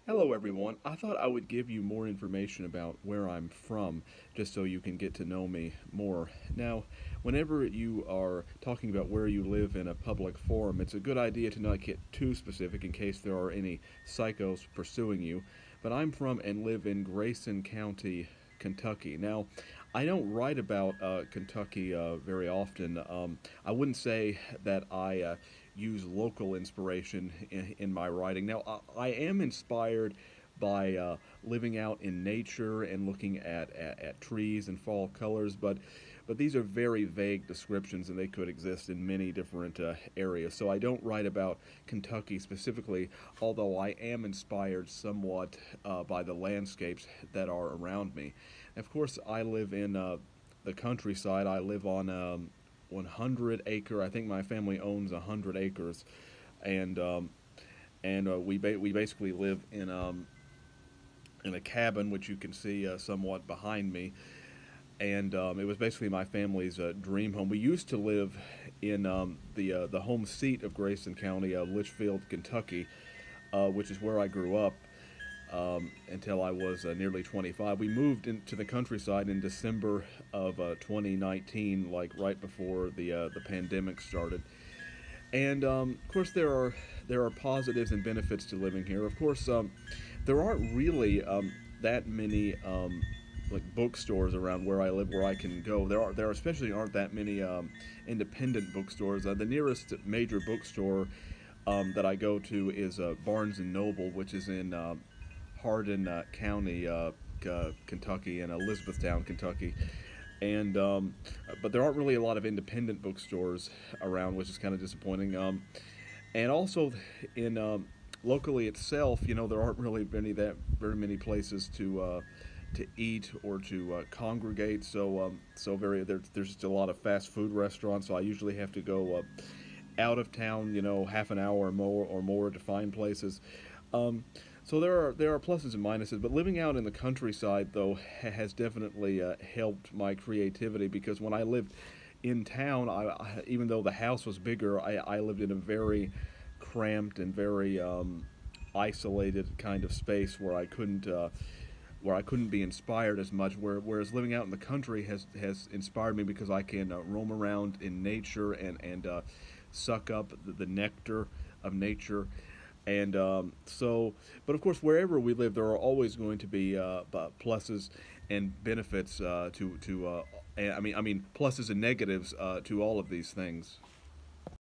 Hello, everyone. I thought I would give you more information about where I'm from, just so you can get to know me more. Now, whenever you are talking about where you live in a public forum, it's a good idea to not get too specific in case there are any psychos pursuing you. But I'm from and live in Grayson County, Kentucky. Now, I don't write about Kentucky very often. I wouldn't say that I use local inspiration in my writing. Now, I am inspired by living out in nature and looking at trees and fall colors, but these are very vague descriptions and they could exist in many different areas. So I don't write about Kentucky specifically, although I am inspired somewhat by the landscapes that are around me. Of course, I live in the countryside. I live on 100 acre. I think my family owns 100 acres, and we basically live in a cabin, which you can see somewhat behind me. And it was basically my family's dream home. We used to live in the home seat of Grayson County, Litchfield, Kentucky, which is where I grew up until I was nearly 25. We moved into the countryside in December of 2019, like right before the pandemic started. And of course, there are positives and benefits to living here. Of course, there aren't really that many like bookstores around where I live where I can go. There especially aren't that many independent bookstores. The nearest major bookstore that I go to is Barnes and Noble, which is in Hardin County, Kentucky, and Elizabethtown, Kentucky. And but there aren't really a lot of independent bookstores around, which is kind of disappointing. And also in locally itself, there aren't really very many places to eat or to congregate. There's just a lot of fast food restaurants. So I usually have to go out of town, half an hour or more to find places. Um, so there are pluses and minuses, but living out in the countryside though has definitely helped my creativity because when I lived in town, even though the house was bigger, I lived in a very cramped and very isolated kind of space where I couldn't be inspired as much. Whereas living out in the country has inspired me because I can roam around in nature and suck up the nectar of nature. And but of course, wherever we live, there are always going to be pluses and benefits and I mean pluses and negatives to all of these things.